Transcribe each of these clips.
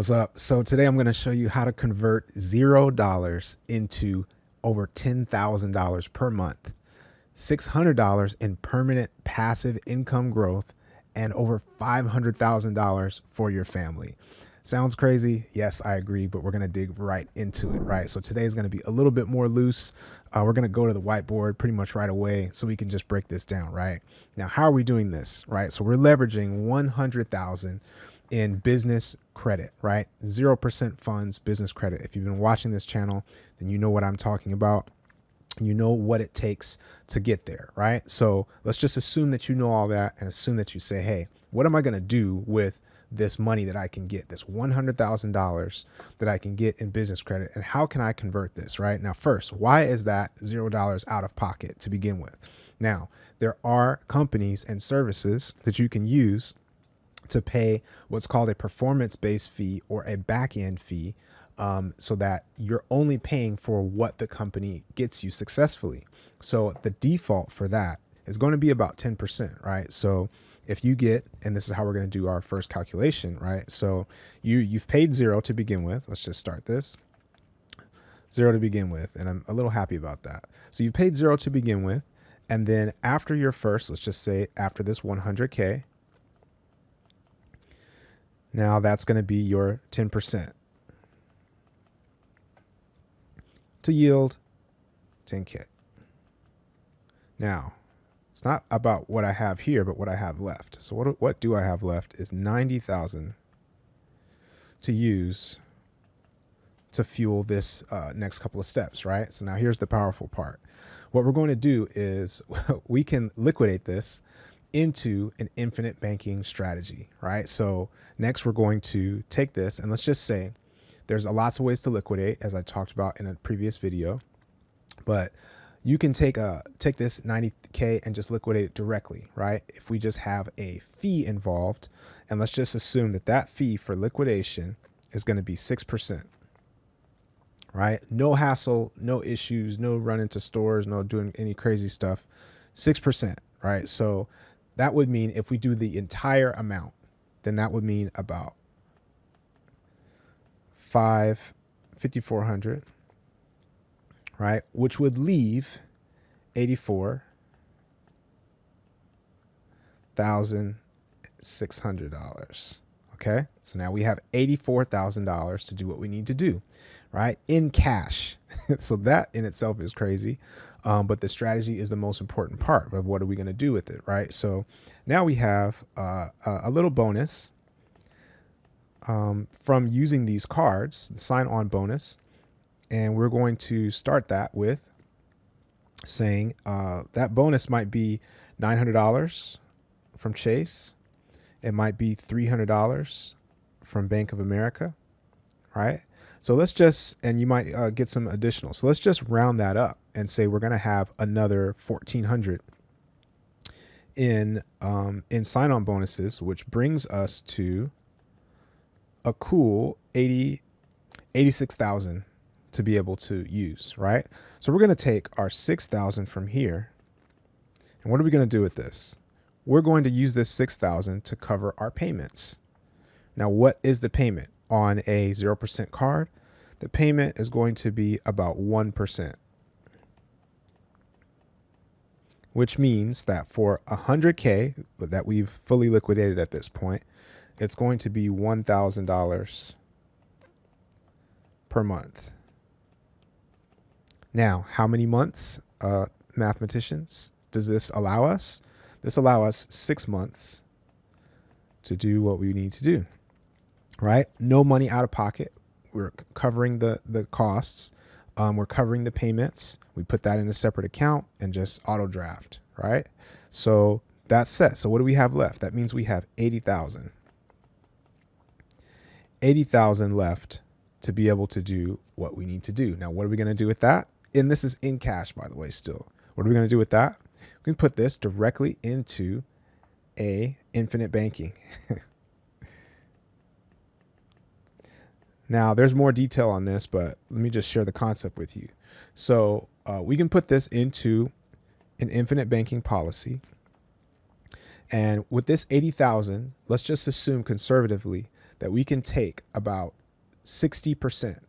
What's up? So today I'm going to show you how to convert $0 into over $10,000 per month, $600 in permanent passive income growth, and over $500,000 for your family. Sounds crazy? Yes, I agree, but we're going to dig right into it, right? So today is going to be a little bit more loose. We're going to go to the whiteboard pretty much right away so we can just break this down, right? Now, how are we doing this, right? So we're leveraging 100,000 in business credit, right? 0% funds, business credit. If you've been watching this channel, then you know what I'm talking about. You know what it takes to get there, right? So let's just assume that you know all that and assume that you say, hey, what am I going to do with this money that I can get, this $100,000 that I can get in business credit, and how can I convert this, right? Now, first, why is that $0 out of pocket to begin with? Now, there are companies and services that you can use to pay what's called a performance-based fee or a back-end fee, so that you're only paying for what the company gets you successfully. So the default for that is going to be about 10%, right? So if you get, and this is how we're going to do our first calculation, right? So you've paid zero to begin with. Let's just start this. Zero to begin with, and I'm a little happy about that. So you paid zero to begin with, and then after your first, let's just say after this 100K, now that's going to be your 10% to yield 10K. Now, it's not about what I have here, but what I have left. So what do I have left is 90,000 to use to fuel this next couple of steps, right? So now here's the powerful part. What we're going to do is we can liquidate this into an infinite banking strategy, right? So next we're going to take this, and let's just say there's lots of ways to liquidate, as I talked about in a previous video, but you can take this 90K and just liquidate it directly, right? If we just have a fee involved, and let's just assume that that fee for liquidation is going to be 6%, right? No hassle, no issues, no running to stores, no doing any crazy stuff, 6%, right? So that would mean if we do the entire amount, then that would mean about 5,400, right? Which would leave $84,600. Okay. So now we have $84,000 to do what we need to do, right? In cash. So that in itself is crazy. But the strategy is the most important part of what are we going to do with it, right? So now we have a little bonus from using these cards, the sign-on bonus, and we're going to start that with saying that bonus might be $900 from Chase. It might be $300 from Bank of America, right? So let's just, and you might get some additional. So let's just round that up and say we're going to have another 1,400 in sign-on bonuses, which brings us to a cool 86,000 to be able to use, right? So we're going to take our 6,000 from here. And what are we going to do with this? We're going to use this 6,000 to cover our payments. Now, what is the payment on a 0% card? The payment is going to be about 1%, which means that for 100K that we've fully liquidated at this point, it's going to be $1,000 per month. Now, how many months, mathematicians, does this allow us? This allows us 6 months to do what we need to do, right? No money out of pocket. We're covering the costs. We're covering the payments. We put that in a separate account and just auto draft, right? So that's set. So what do we have left? That means we have 80,000. 80,000 left to be able to do what we need to do. Now, what are we going to do with that? And this is in cash, by the way, still. What are we going to do with that? We can put this directly into a infinite banking. Now, there's more detail on this, but let me just share the concept with you. So we can put this into an infinite banking policy. And with this 80,000, let's just assume conservatively that we can take about 60%,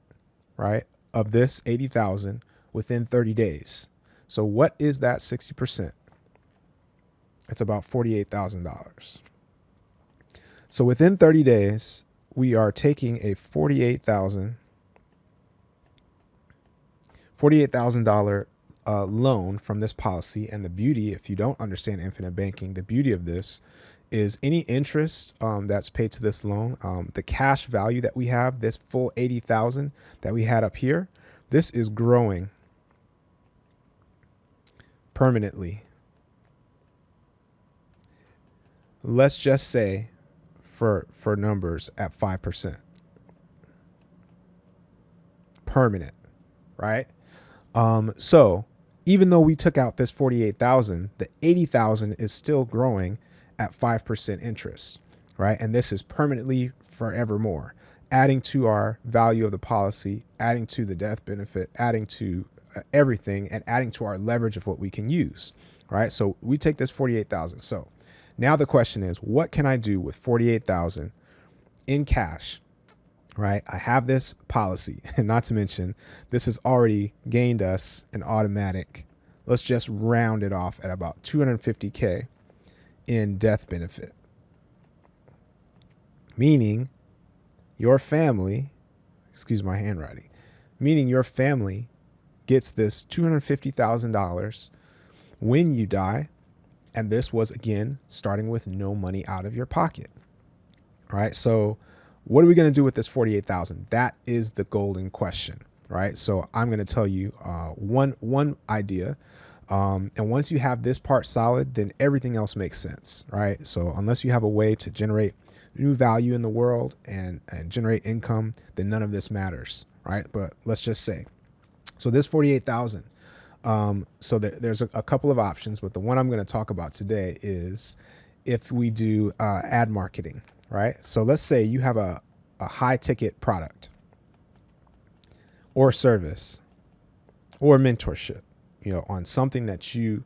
right, of this 80,000 within 30 days. So what is that 60%? It's about $48,000. So within 30 days, we are taking a $48,000 loan from this policy. And the beauty, if you don't understand infinite banking, the beauty of this is any interest that's paid to this loan, the cash value that we have, this full 80,000 that we had up here, this is growing permanently. Let's just say for numbers at 5%. Permanent, right? So even though we took out this 48,000, the 80,000 is still growing at 5% interest, right? And this is permanently forevermore, adding to our value of the policy, adding to the death benefit, adding to everything, and adding to our leverage of what we can use, right? So we take this 48,000. So now the question is, what can I do with 48,000 in cash, right? I have this policy, and not to mention, this has already gained us an automatic, let's just round it off at about 250K in death benefit. Meaning your family, excuse my handwriting, meaning your family gets this $250,000 when you die. And this was, again, starting with no money out of your pocket. All right. So what are we going to do with this 48,000? That is the golden question, right? So I'm going to tell you one idea. And once you have this part solid, then everything else makes sense, right? So unless you have a way to generate new value in the world and generate income, then none of this matters, right? But let's just say, so this 48,000, so there's a couple of options, but the one I'm going to talk about today is if we do ad marketing, right? So let's say you have a high ticket product or service or mentorship, on something that you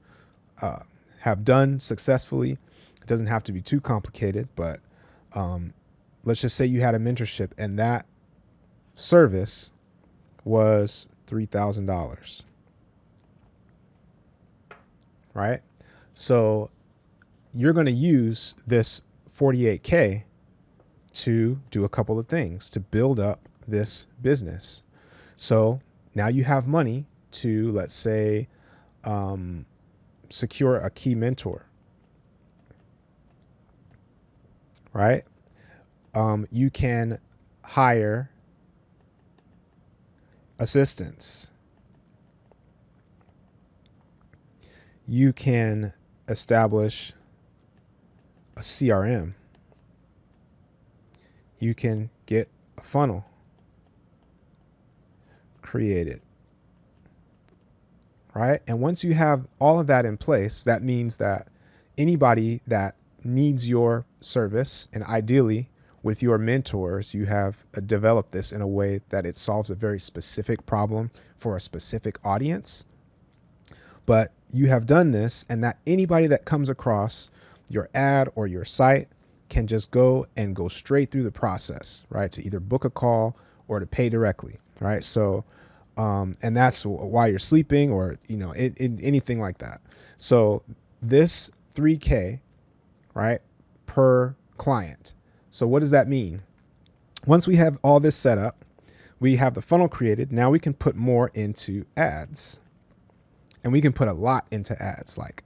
have done successfully. It doesn't have to be too complicated, but let's just say you had a mentorship and that service was $3,000. Right? So you're going to use this 48K to do a couple of things to build up this business. So now you have money to, let's say, secure a key mentor, right? You can hire assistants. You can establish a CRM. You can get a funnel created, right? And once you have all of that in place, that means that anybody that needs your service, and ideally with your mentors, you have developed this in a way that it solves a very specific problem for a specific audience. But you have done this, and that anybody that comes across your ad or your site can just go straight through the process, right? To either book a call or to pay directly, right? So, and that's while you're sleeping or, anything like that. So this 3K, right, per client. So what does that mean? Once we have all this set up, we have the funnel created. Now we can put more into ads. And we can put a lot into ads, like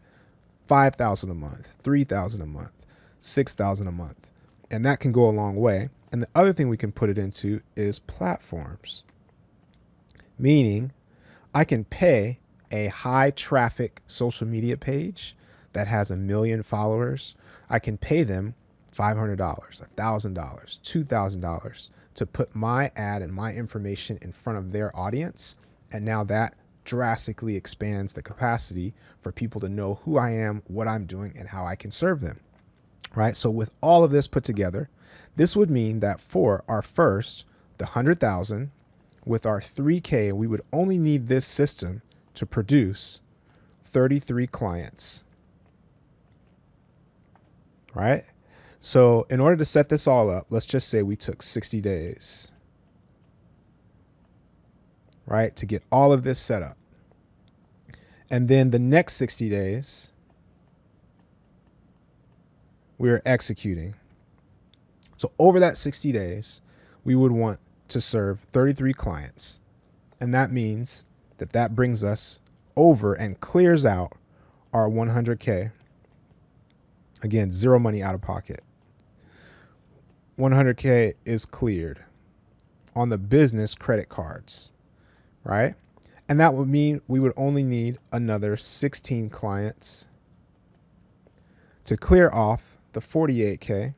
5,000 a month, 3,000 a month, 6,000 a month. And that can go a long way. And the other thing we can put it into is platforms. Meaning I can pay a high traffic social media page that has 1 million followers. I can pay them $500, $1,000, $2,000 to put my ad and my information in front of their audience. And now that drastically expands the capacity for people to know who I am, what I'm doing, and how I can serve them, right? So with all of this put together, this would mean that for our first, the 100,000, with our 3K, we would only need this system to produce 33 clients, right? So in order to set this all up, let's just say we took 60 days, right, to get all of this set up. And then the next 60 days, we're executing. So over that 60 days, we would want to serve 33 clients. And that means that that brings us over and clears out our 100K. Again, zero money out of pocket. 100K is cleared on the business credit cards, right? And that would mean we would only need another 16 clients to clear off the 48K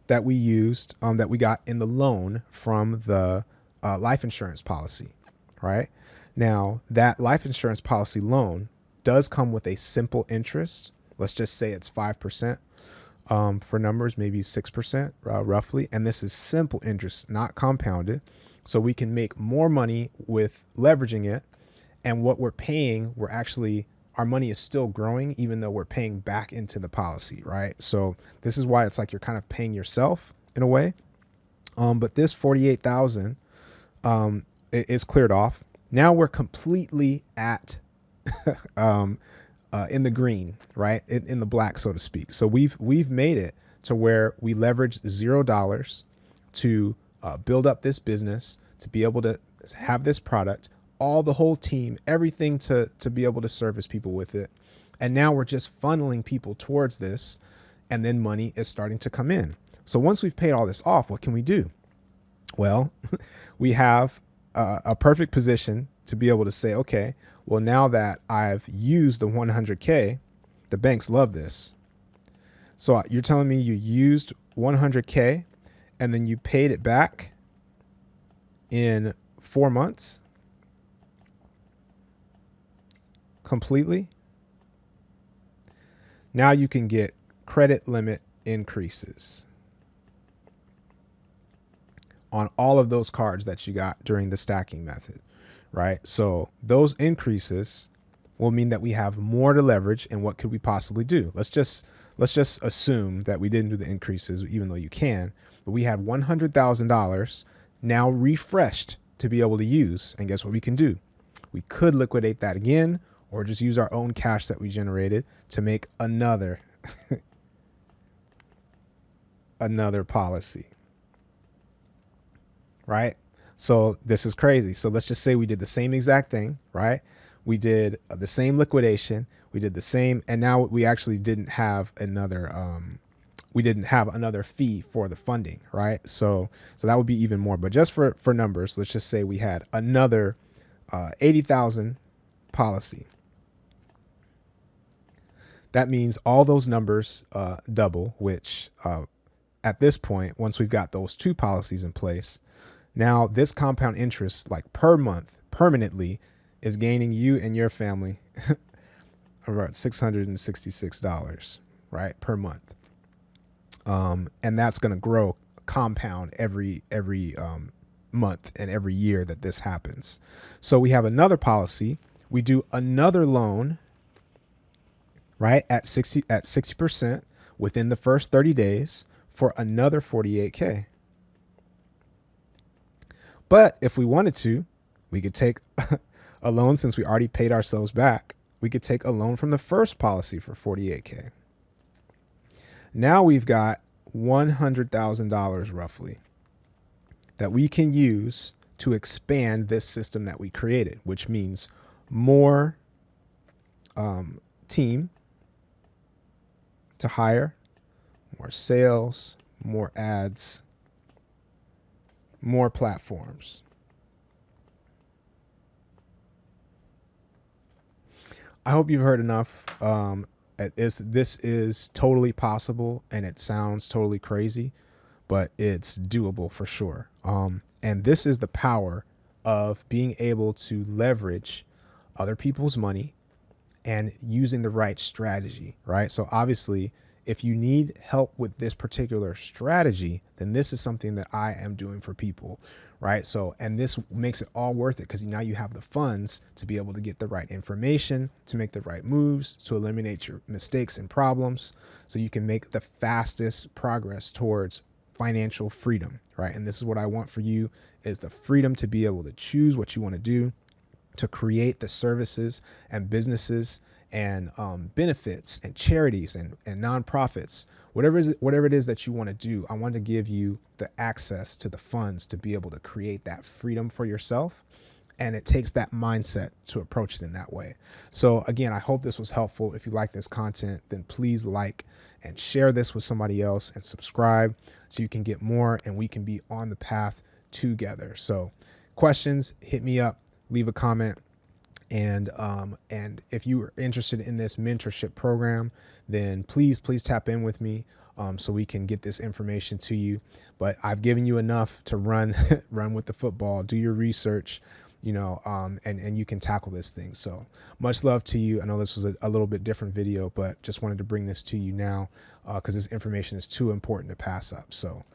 that we used, that we got in the loan from the life insurance policy, right? Now, that life insurance policy loan does come with a simple interest. Let's just say it's 5%. For numbers, maybe 6% roughly. And this is simple interest, not compounded. So we can make more money with leveraging it. And what we're paying, our money is still growing, even though we're paying back into the policy, right? So this is why it's like you're kind of paying yourself in a way. But this 48,000 is cleared off. Now we're completely at in the green, right? In the black, so to speak. So we've made it to where we leverage $0 to build up this business, to be able to have this product, the whole team, everything to be able to service people with it. And now we're just funneling people towards this, and then money is starting to come in. So once we've paid all this off, what can we do? Well, we have a perfect position to be able to say, okay, well, now that I've used the 100K, the banks love this. So you're telling me you used 100K and then you paid it back in 4 months completely? Now you can get credit limit increases on all of those cards that you got during the stacking method, right? So those increases will mean that we have more to leverage. And what could we possibly do? Let's just assume that we didn't do the increases, even though you can, but we had $100,000 now refreshed to be able to use. And guess what we can do? We could liquidate that again, or just use our own cash that we generated to make another policy, right? So this is crazy. So let's just say we did the same exact thing, right? We did the same liquidation. We did the same, and now we actually didn't have another fee for the funding, right? So that would be even more. But just for numbers, let's just say we had another 80,000 policy. That means all those numbers double, which at this point, once we've got those two policies in place, now this compound interest, like per month, permanently, is gaining you and your family about $666, right, per month. And that's going to grow, compound every month and every year that this happens. So we have another policy. We do another loan, right, at 60% within the first 30 days for another 48K. But if we wanted to, we could take a loan, since we already paid ourselves back. We could take a loan from the first policy for 48K. Now we've got $100,000 roughly that we can use to expand this system that we created, which means more team to hire, more sales, more ads, more platforms. I hope you've heard enough. This is totally possible, and it sounds totally crazy, but it's doable for sure. And this is the power of being able to leverage other people's money and using the right strategy, right? So obviously if you need help with this particular strategy, then this is something that I am doing for people, right? So, and this makes it all worth it because now you have the funds to be able to get the right information, to make the right moves, to eliminate your mistakes and problems, so you can make the fastest progress towards financial freedom, right? And this is what I want for you, is the freedom to be able to choose what you want to do, to create the services and businesses and benefits and charities and nonprofits, whatever it is that you want to do. I want to give you the access to the funds to be able to create that freedom for yourself. And it takes that mindset to approach it in that way. So again, I hope this was helpful. If you like this content, then please like and share this with somebody else and subscribe so you can get more and we can be on the path together. So questions, hit me up, leave a comment. And if you are interested in this mentorship program, then please tap in with me so we can get this information to you. But I've given you enough to run with the football, do your research, and you can tackle this thing. So much love to you. I know this was a little bit different video, but just wanted to bring this to you now because this information is too important to pass up. So